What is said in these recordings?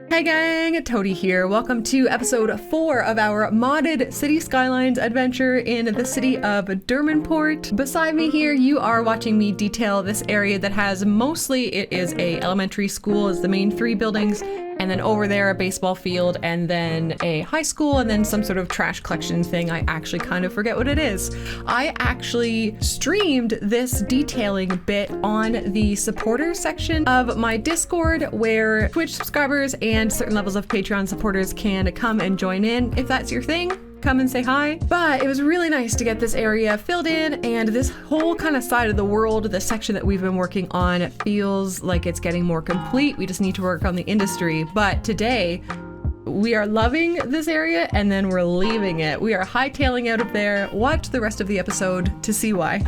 Hey gang, Toadie here. Welcome to episode 4 of our modded City Skylines adventure in the city of Derminport. Beside me here, you are watching me detail this area that has mostly, it is a elementary school as the main 3 buildings, and then over there a baseball field, and then a high school, and then some sort of trash collection thing. I actually kind of forget what it is. I actually streamed this detailing bit on the supporters section of my Discord, where Twitch subscribers and certain levels of Patreon supporters can come and join in. If that's your thing, come and say hi. But it was really nice to get this area filled in, and this whole kind of side of the world, the section that we've been working on, feels like it's getting more complete. We just need to work on the industry. But today, we are loving this area, and then we're leaving it. We are hightailing out of there. Watch the rest of the episode to see why.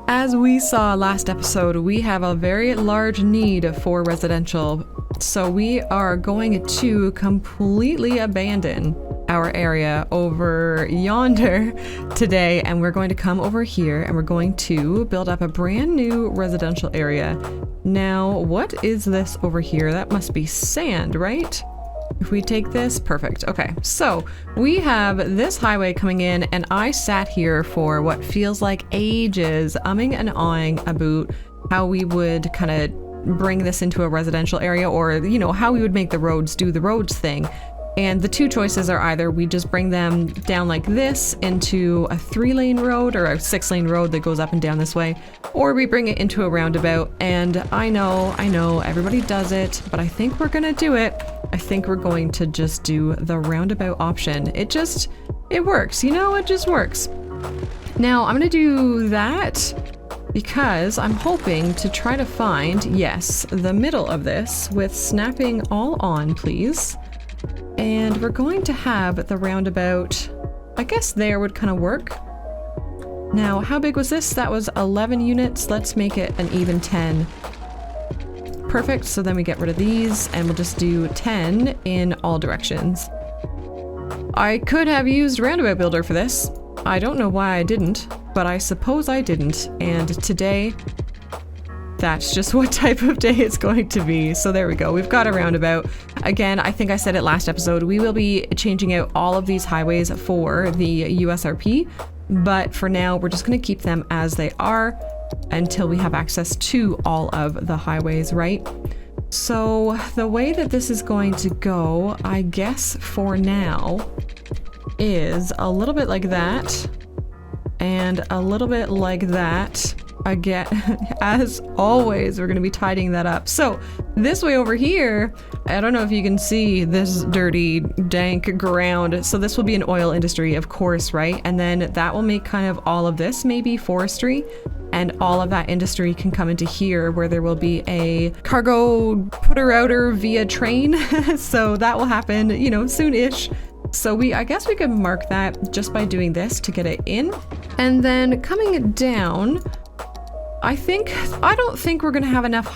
As we saw last episode, we have a very large need for residential, so we are going to completely abandon our area over yonder today, and we're going to come over here and we're going to build up a brand new residential area. Now, what is this over here? That must be sand, right? If we take this, perfect. Okay, so we have this highway coming in, and I sat here for what feels like ages, umming and ahhing about how we would kind of bring this into a residential area, or, you know, how we would make the roads do the roads thing. And the two choices are either we just bring them down like this into a 3-lane road or a 6-lane road that goes up and down this way, or we bring it into a roundabout. And I know, everybody does it, but I think we're gonna do it. I think we're going to just do the roundabout option. It works, you know, it just works. Now I'm gonna do that because I'm hoping to try to find, yes, the middle of this with snapping all on, please. And we're going to have the roundabout, I guess there would kind of work. Now, how big was this? That was 11 units. Let's make it an even 10. Perfect, so then we get rid of these and we'll just do 10 in all directions. I could have used Roundabout Builder for this. I don't know why I didn't, but I suppose I didn't. And today, that's just what type of day it's going to be. So there we go. We've got a roundabout. Again, I think I said it last episode, we will be changing out all of these highways for the USRP, but for now, we're just going to keep them as they are until we have access to all of the highways, right? So the way that this is going to go, I guess for now, is a little bit like that, and a little bit like that. Again, as always, we're going to be tidying that up. So this way over here, I don't know if you can see this dirty, dank ground. So this will be an oil industry, of course, right? And then that will make kind of all of this maybe forestry, and all of that industry can come into here where there will be a cargo putter-outer via train. So that will happen, you know, soon-ish. So I guess we could mark that just by doing this to get it in. And then coming down, I don't think we're gonna have enough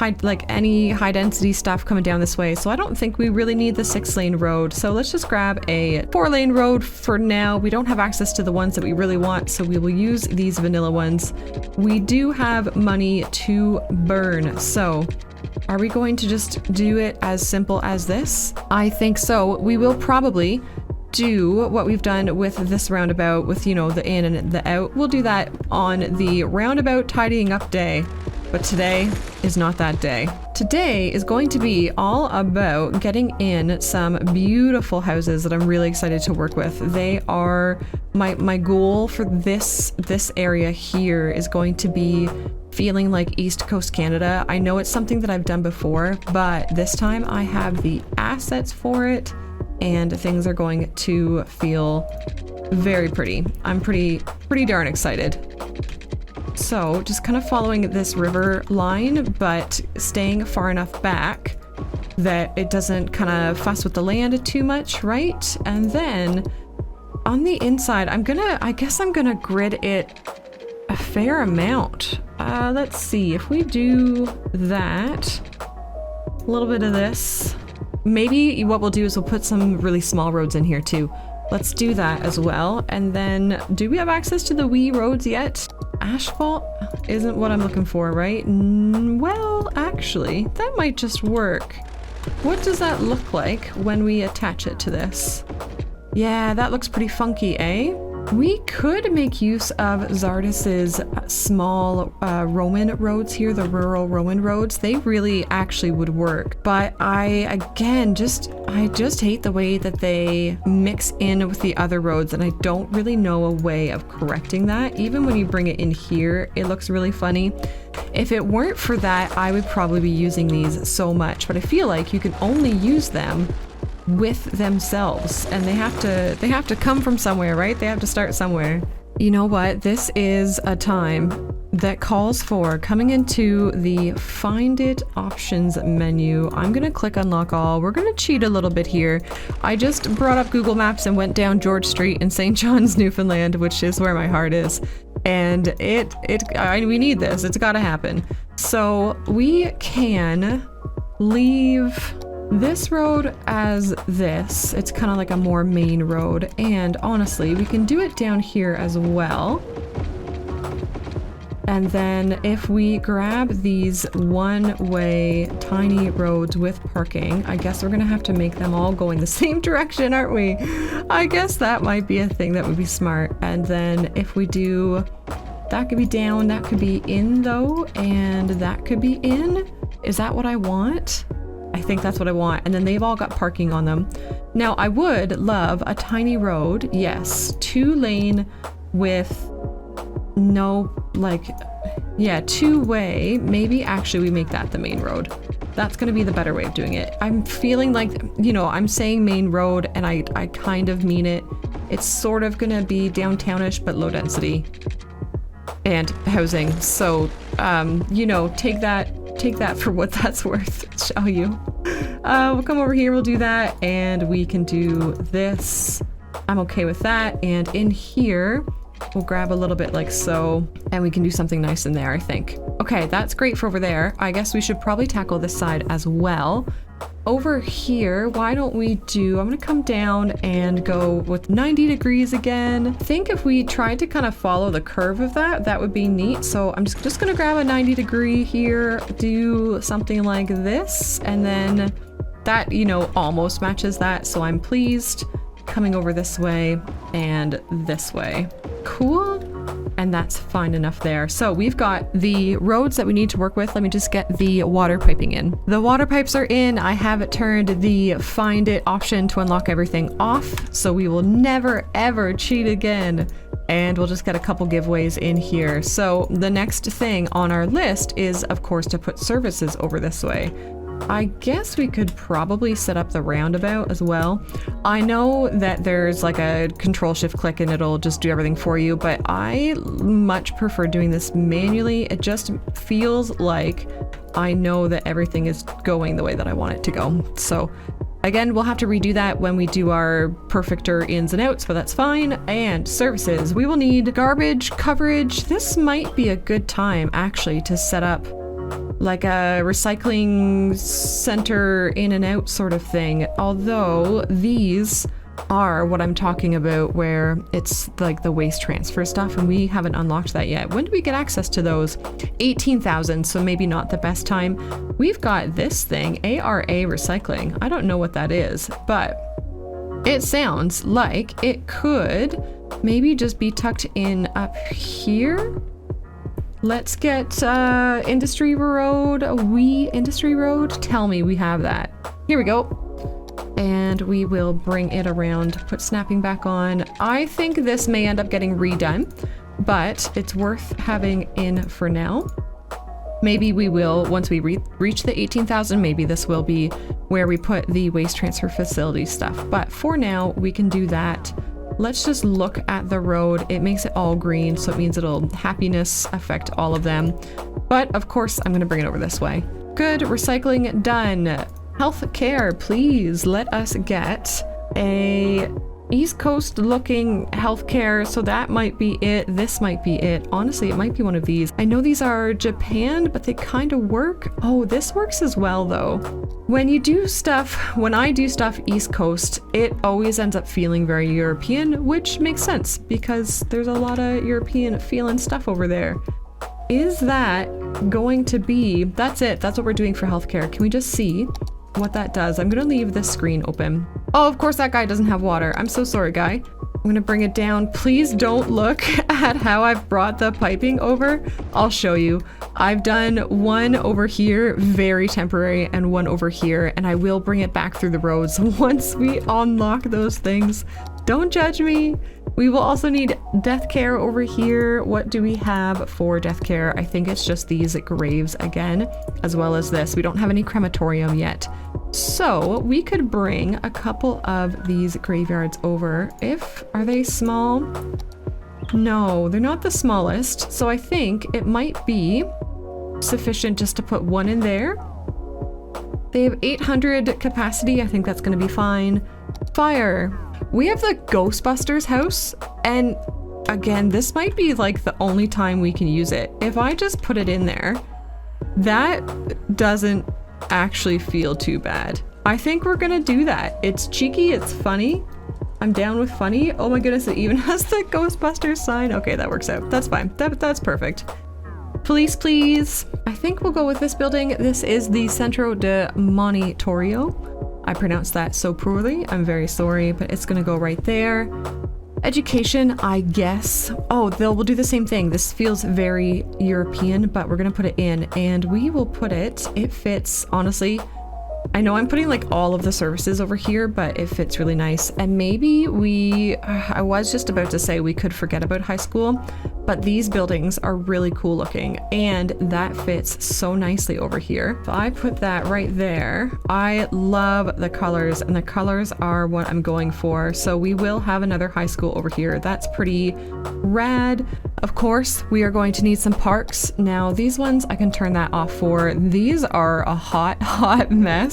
any high density stuff coming down this way, so I don't think we really need the 6-lane road. So let's just grab a 4-lane road for now. We don't have access to the ones that we really want, so we will use these vanilla ones. We do have money to burn, so are we going to just do it as simple as this? I think so. We will probably do what we've done with this roundabout with, you know, the in and the out. We'll do that on the roundabout tidying up day. But today is not that day. Today is going to be all about getting in some beautiful houses that I'm really excited to work with. They are my goal for this area here is going to be feeling like East Coast Canada. I know it's something that I've done before, but this time I have the assets for it and things are going to feel very pretty. I'm pretty darn excited. So just kind of following this river line, but staying far enough back that it doesn't kind of fuss with the land too much, right? And then on the inside, I guess I'm gonna grid it a fair amount. Let's see, if we do that, a little bit of this, maybe what we'll do is we'll put some really small roads in here too. Let's do that as well. And then, do we have access to the wee roads yet? Asphalt isn't what I'm looking for, right? Well, actually, that might just work. What does that look like when we attach it to this? Yeah, that looks pretty funky, eh? We could make use of ToadieZzz's small Roman roads here, the rural Roman roads. They really actually would work. But I just hate the way that they mix in with the other roads, and I don't really know a way of correcting that. Even when you bring it in here, it looks really funny. If it weren't for that, I would probably be using these so much, but I feel like you can only use them with themselves, and they have to come from somewhere, right? They have to start somewhere. You know what? This is a time that calls for coming into the Find It options menu. I'm gonna click Unlock All. We're gonna cheat a little bit here. I just brought up Google Maps and went down George Street in St. John's, Newfoundland, which is where my heart is. And we need this. It's gotta happen. So we can leave this road as this. It's kind of like a more main road, and honestly we can do it down here as well. And then if we grab these one-way tiny roads with parking, I guess we're gonna have to make them all go in the same direction, aren't we? I guess that might be a thing that would be smart. And then if we do, that could be down, that could be in though, and that could be in. Is that what I want? I think that's what I want. And then they've all got parking on them. Now I would love a tiny road. Yes, 2-lane with no, like, yeah, 2-way. Maybe actually we make that the main road. That's gonna be the better way of doing it. I'm feeling like, you know, I'm saying main road and I kind of mean it. It's sort of gonna be downtownish, but low density and housing. So, you know, take that for what that's worth, shall you? We'll come over here, we'll do that, and we can do this. I'm okay with that. And in here, we'll grab a little bit like so, and we can do something nice in there, I think. Okay, that's great for over there. I guess we should probably tackle this side as well. Over here, why don't we do, I'm gonna come down and go with 90 degrees again. I think if we tried to kind of follow the curve of that would be neat. So I'm just gonna grab a 90 degree here, do something like this, and then that, you know, almost matches that. So I'm pleased. Coming over this way and this way. Cool. And that's fine enough there. So we've got the roads that we need to work with. Let me just get the water piping in. The water pipes are in. I have it turned the Find It option to unlock everything off. So we will never ever cheat again. And we'll just get a couple giveaways in here. So the next thing on our list is, of course, to put services over this way. I guess we could probably set up the roundabout as well. I know that there's like a Control-Shift-Click and it'll just do everything for you, but I much prefer doing this manually. It just feels like I know that everything is going the way that I want it to go. So again, we'll have to redo that when we do our perfecter ins and outs, but that's fine. And services, we will need garbage coverage. This might be a good time actually to set up like a recycling center in and out sort of thing. Although these are what I'm talking about, where it's like the waste transfer stuff, and we haven't unlocked that yet. When do we get access to those? 18,000, so maybe not the best time. We've got this thing, ARA recycling. I don't know what that is, but it sounds like it could maybe just be tucked in up here. Let's get Industry Road, Industry Road. Tell me we have that. Here we go. And we will bring it around, put snapping back on. I think this may end up getting redone, but it's worth having in for now. Maybe we will, once we reach the 18,000, maybe this will be where we put the waste transfer facility stuff. But for now, we can do that. Let's just look at the road. It makes it all green, so it means it'll happiness affect all of them. But of course, I'm gonna bring it over this way. Good, recycling done. Health care, please let us get a East Coast looking healthcare. So that might be it. This might be it. Honestly, it might be one of these. I know these are Japan, but they kind of work. Oh, this works as well though. When I do stuff East Coast, it always ends up feeling very European, which makes sense because there's a lot of European feeling stuff over there. Is that going to be, that's it. That's what we're doing for healthcare. Can we just see what that does? I'm gonna leave this screen open. Oh, of course that guy doesn't have water. I'm so sorry, guy. I'm gonna bring it down. Please don't look at how I've brought the piping over. I'll show you. I've done one over here, very temporary, and one over here, and I will bring it back through the roads once we unlock those things. Don't judge me. We will also need death care over here. What do we have for death care? I think it's just these graves again, as well as this. We don't have any crematorium yet. So we could bring a couple of these graveyards over. Are they small? No, they're not the smallest. So I think it might be sufficient just to put one in there. They have 800 capacity. I think that's gonna be fine. Fire. We have the Ghostbusters house, and again, this might be like the only time we can use it. If I just put it in there, that doesn't actually feel too bad. I think we're gonna do that. It's cheeky, it's funny. I'm down with funny. Oh my goodness, it even has the Ghostbusters sign. Okay, that works out. That's fine. That's perfect. Police, please. I think we'll go with this building. This is the Centro de Monitorio. I pronounced that so poorly. I'm very sorry, but it's gonna go right there. Education, I guess. Oh, we'll do the same thing. This feels very European, but we're gonna put it in, and we will put it fits, honestly. I know I'm putting like all of the services over here, but it fits really nice. And maybe I was just about to say we could forget about high school, but these buildings are really cool looking, and that fits so nicely over here. If I put that right there, I love the colors, and the colors are what I'm going for. So we will have another high school over here. That's pretty rad. Of course, we are going to need some parks. Now, these ones I can turn that off for. These are a hot mess.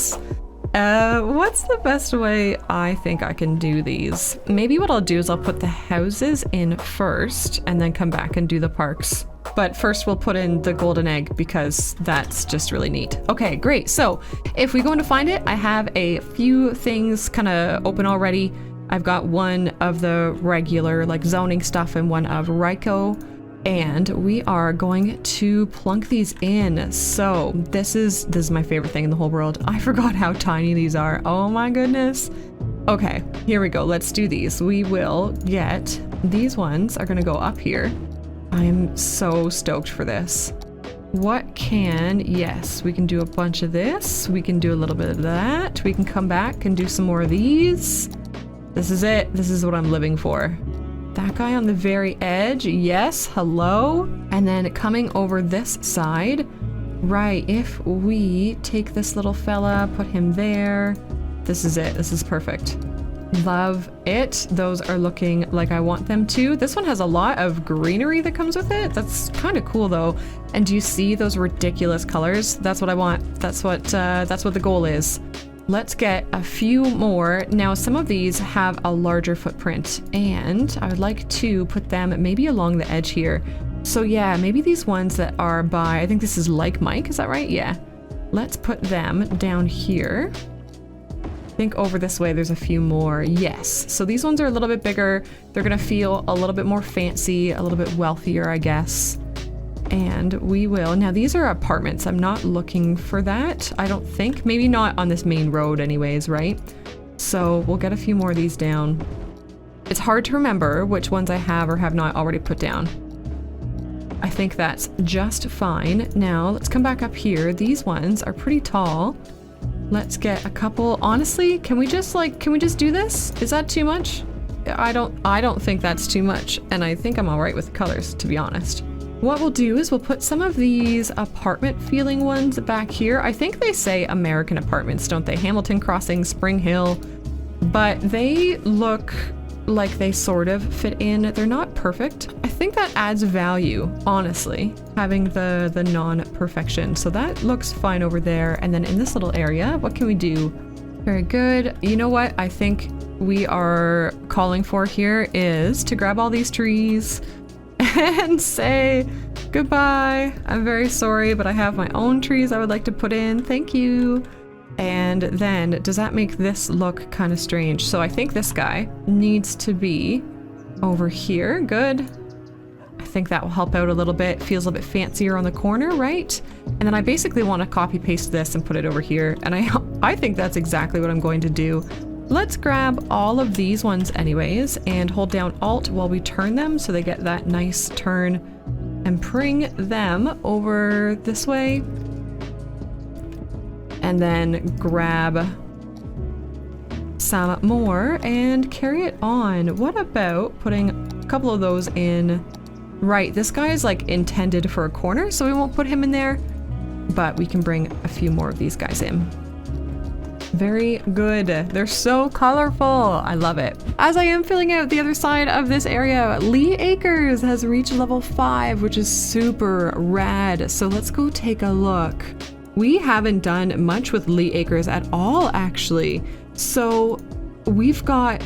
What's the best way I think I can do these? Maybe what I'll do is I'll put the houses in first and then come back and do the parks. But first we'll put in the golden egg because that's just really neat. Okay, great. So if we go in to find it, I have a few things kind of open already. I've got one of the regular like zoning stuff and one of RICO. And we are going to plunk these in. So this is my favorite thing in the whole world. I forgot how tiny these are. Oh my goodness. Okay, here we go. Let's do these. We will get, these ones are gonna go up here. I'm so stoked for this. Yes, we can do a bunch of this. We can do a little bit of that. We can come back and do some more of these. This is it. This is what I'm living for. That guy on the very edge, yes, hello. And then coming over this side, right, if we take this little fella, put him there, this is it, this is perfect. Love it. Those are looking like I want them to. This one has a lot of greenery that comes with it. That's kind of cool though. And do you see those ridiculous colors? That's what I want. That's what the goal is. Let's get a few more. Now, some of these have a larger footprint, and I would like to put them maybe along the edge here. So yeah, maybe these ones that are by, I think this is Like Mike, is that right? Yeah. Let's put them down here. I think over this way there's a few more. Yes. So these ones are a little bit bigger. They're gonna feel a little bit more fancy, a little bit wealthier, I guess. And we will, now these are apartments. I'm not looking for that, I don't think. Maybe not on this main road anyways, right? So we'll get a few more of these down. It's hard to remember which ones I have or have not already put down. I think that's just fine. Now let's come back up here. These ones are pretty tall. Let's get a couple. Honestly, can we just do this? Is that too much? I don't think that's too much, and I think I'm all right with colors, to be honest. What we'll do is we'll put some of these apartment feeling ones back here. I think they say American apartments, don't they? Hamilton Crossing, Spring Hill, but they look like they sort of fit in. They're not perfect. I think that adds value, honestly, having the non-perfection. So that looks fine over there. And then in this little area, what can we do? Very good. You know what I think we are calling for here is to grab all these trees and say goodbye. I'm very sorry, but I have my own trees I would like to put in. Thank you. And then does that make this look kind of strange? So I think this guy needs to be over here. Good. I think that will help out a little bit. Feels a little bit fancier on the corner, right? And then I basically want to copy paste this and put it over here. And I think that's exactly what I'm going to do. Let's grab all of these ones anyways and hold down Alt while we turn them so they get that nice turn and bring them over this way. And then grab some more and carry it on. What about putting a couple of those in? Right, this guy is like intended for a corner, so we won't put him in there, but we can bring a few more of these guys in. Very good. They're so colorful. I love it. As I am filling out the other side of this area, Lee Acres has reached level 5, which is super rad. So let's go take a look. We haven't done much with Lee Acres at all, actually. So we've got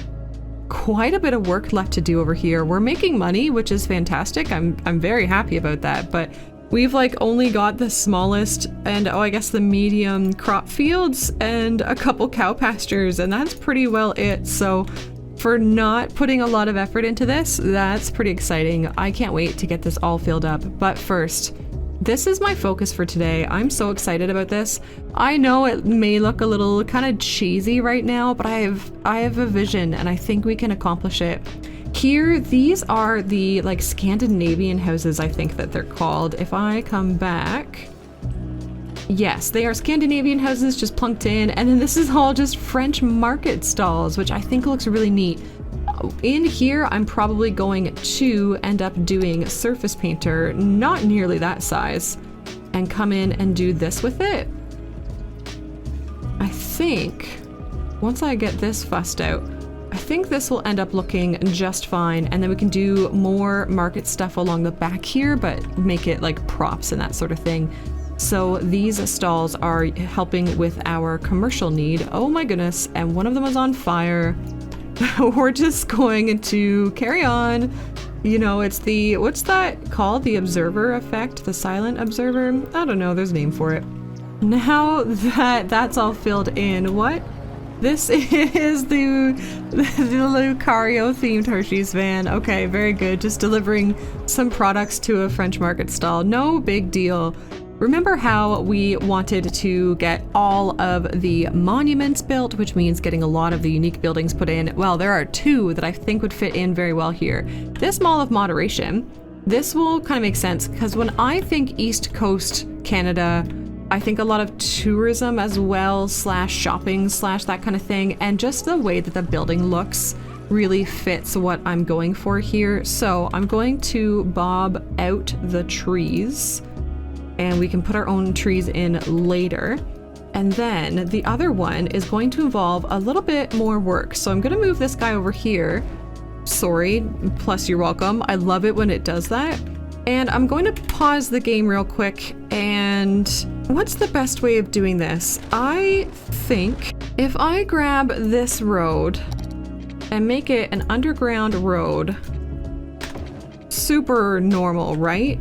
quite a bit of work left to do over here. We're making money, which is fantastic. I'm very happy about that, but we've like only got the smallest and I guess the medium crop fields and a couple cow pastures, and that's pretty well it. So for not putting a lot of effort into this, that's pretty exciting. I can't wait to get this all filled up. But first, this is my focus for today. I'm so excited about this. I know it may look a little kind of cheesy right now, but I have a vision and I think we can accomplish it. Here, these are the like Scandinavian houses, I think that they're called. If I come back, yes, they are Scandinavian houses just plunked in. And then this is all just French market stalls, which I think looks really neat. In here, I'm probably going to end up doing surface painter, not nearly that size, and come in and do this with it. I think once I get this fussed out, I think this will end up looking just fine, and then we can do more market stuff along the back here, but make it like props and that sort of thing. So these stalls are helping with our commercial need. Oh my goodness, and one of them is on fire. We're just going to carry on. You know, it's the, what's that called? The observer effect? The silent observer? I don't know, there's a name for it. Now that that's all filled in, what? This is the Lucario themed Hershey's van. Okay, very good. Just delivering some products to a French market stall. No big deal. Remember how we wanted to get all of the monuments built, which means getting a lot of the unique buildings put in? Well, there are two that I think would fit in very well here. This Mall of Moderation, this will kind of make sense because when I think East Coast Canada, I think a lot of tourism as well, slash shopping, slash that kind of thing. And just the way that the building looks really fits what I'm going for here. So I'm going to bob out the trees, and we can put our own trees in later. And then the other one is going to involve a little bit more work. So I'm gonna move this guy over here. Sorry, plus you're welcome. I love it when it does that. And I'm going to pause the game real quick. And what's the best way of doing this? I think if I grab this road and make it an underground road, super normal, right?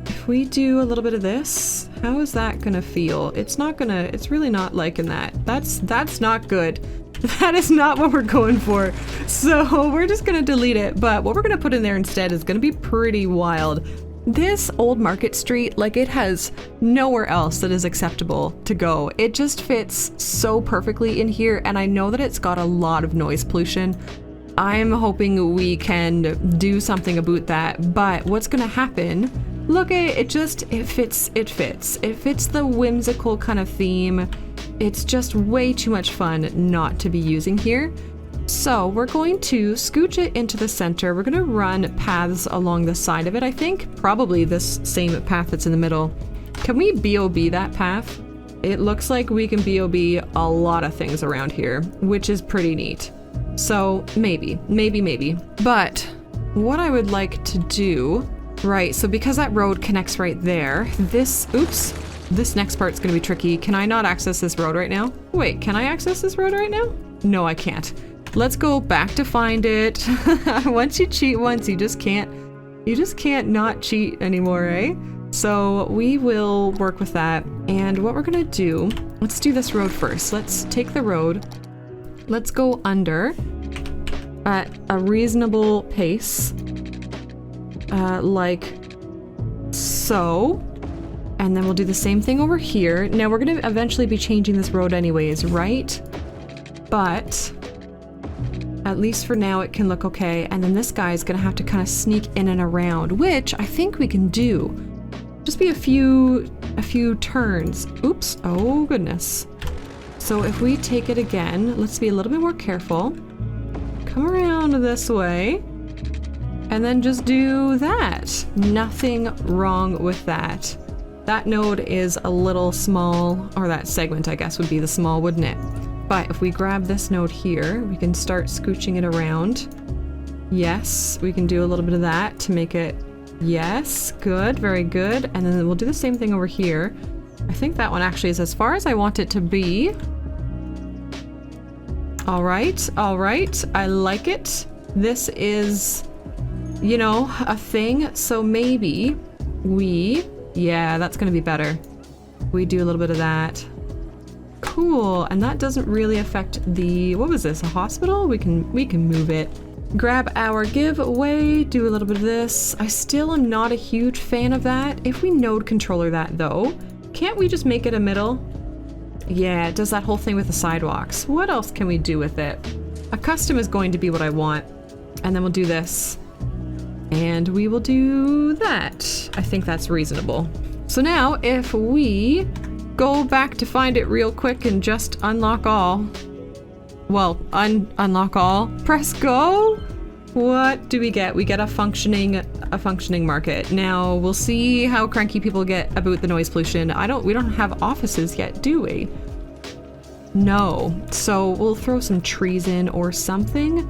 If we do a little bit of this, how is that gonna feel? It's not gonna, it's really not liking that. That's not good. That is not what we're going for. So we're just gonna delete it. But what we're gonna put in there instead is gonna be pretty wild. This old Market Street, like, it has nowhere else that is acceptable to go. It just fits so perfectly in here, and I know that it's got a lot of noise pollution. I'm hoping we can do something about that, but what's gonna happen, look at it, it fits. It fits the whimsical kind of theme. It's just way too much fun not to be using here. So we're going to scooch it into the center. We're gonna run paths along the side of it, I think. Probably this same path that's in the middle. Can we BOB that path? It looks like we can BOB a lot of things around here, which is pretty neat. So maybe. But what I would like to do, right, so because that road connects right there, this next part's gonna be tricky. Can I not access this road right now? Wait, can I access this road right now? No, I can't. Let's go back to find it. Once you cheat once, you just can't not cheat anymore, eh? So we will work with that. And what we're gonna do, let's do this road first. Let's take the road. Let's go under at a reasonable pace, like so. And then we'll do the same thing over here. Now we're gonna eventually be changing this road anyways, right? But at least for now, it can look okay. And then this guy is gonna have to kind of sneak in and around, which I think we can do. Just be a few turns. Oops, oh goodness. So if we take it again, let's be a little bit more careful. Come around this way, and then just do that. Nothing wrong with that. That node is a little small, or that segment, I guess, would be the small, wouldn't it? But if we grab this node here, we can start scooching it around. Yes, we can do a little bit of that to make it, yes, good, very good. And then we'll do the same thing over here. I think that one actually is as far as I want it to be. All right, I like it. This is, you know, a thing. So maybe yeah, that's gonna be better. We do a little bit of that. Cool, and that doesn't really affect the, what was this, a hospital? We can move it. Grab our giveaway, do a little bit of this. I still am not a huge fan of that. If we node controller that though, can't we just make it a middle? Yeah, it does that whole thing with the sidewalks. What else can we do with it? A custom is going to be what I want. And then we'll do this. And we will do that. I think that's reasonable. So now if we go back to find it real quick and just unlock all. Well, unlock all. Press go. What do we get? We get a functioning market. Now we'll see how cranky people get about the noise pollution. We don't have offices yet, do we? No. So we'll throw some trees in or something.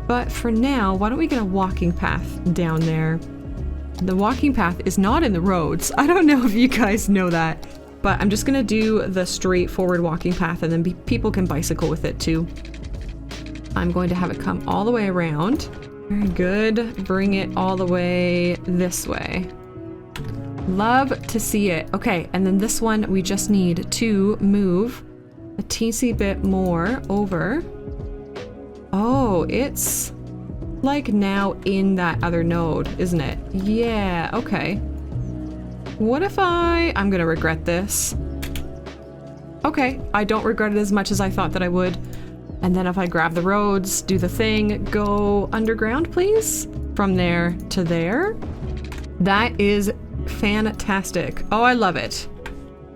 But for now, why don't we get a walking path down there? The walking path is not in the roads. I don't know if you guys know that. But I'm just gonna do the straightforward walking path, and then people can bicycle with it too. I'm going to have it come all the way around. Very good. Bring it all the way this way. Love to see it. Okay, and then this one we just need to move a teensy bit more over. Oh, it's like now in that other node, isn't it? Yeah, okay. What if I'm gonna regret this. Okay, I don't regret it as much as I thought that I would. And then if I grab the roads, do the thing, go underground, please? From there to there. That is fantastic. Oh, I love it.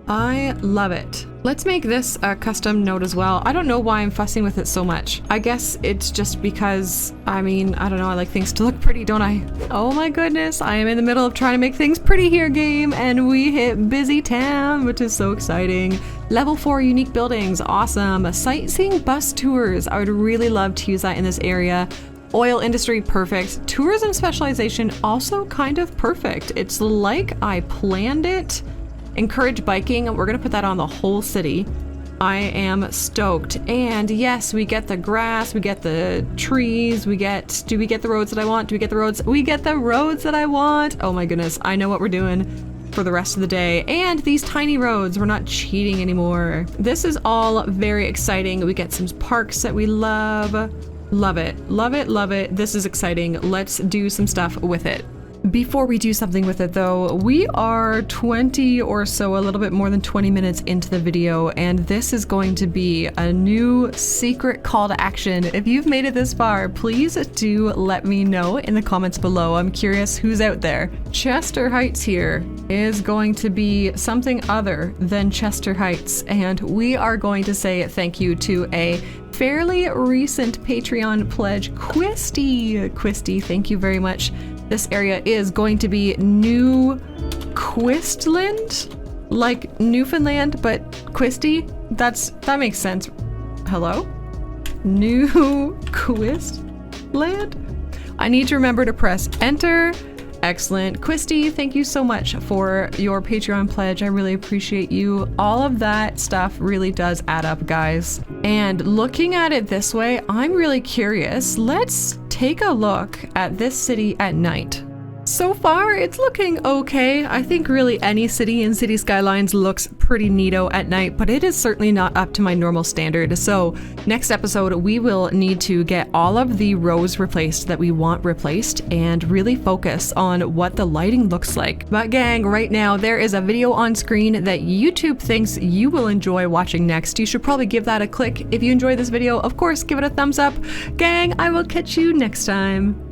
I love it. Let's make this a custom node as well. I don't know why I'm fussing with it so much. I guess it's just because, I mean, I don't know, I like things to look pretty, don't I? Oh my goodness, I am in the middle of trying to make things pretty here, game, and we hit Busy Town, which is so exciting. Level 4 unique buildings, awesome. Sightseeing bus tours, I would really love to use that in this area. Oil industry, perfect. Tourism specialization, also kind of perfect. It's like I planned it. Encourage biking, we're gonna put that on the whole city. I am stoked. And yes, we get the grass, we get the trees, do we get the roads that I want? Do we get the roads? We get the roads that I want. Oh my goodness, I know what we're doing for the rest of the day. And these tiny roads, we're not cheating anymore. This is all very exciting. We get some parks that we love. Love it, love it, love it. This is exciting. Let's do some stuff with it. Before we do something with it though, we are 20 or so, a little bit more than 20 minutes into the video, and this is going to be a new secret call to action. If you've made it this far, please do let me know in the comments below. I'm curious who's out there. Chester Heights here is going to be something other than Chester Heights, and we are going to say thank you to a fairly recent Patreon pledge, Quisty. Quisty, thank you very much. This area is going to be New Quistland, like Newfoundland, but Quisty. That makes sense. Hello? New Quistland? I need to remember to press enter. Excellent. Quisty, thank you so much for your Patreon pledge. I really appreciate you. All of that stuff really does add up, guys. And looking at it this way, I'm really curious. Let's take a look at this city at night. So far, it's looking okay. I think really any city in City Skylines looks pretty neato at night, but it is certainly not up to my normal standard. So next episode, we will need to get all of the rows replaced that we want replaced and really focus on what the lighting looks like. But gang, right now, there is a video on screen that YouTube thinks you will enjoy watching next. You should probably give that a click. If you enjoyed this video, of course, give it a thumbs up. Gang, I will catch you next time.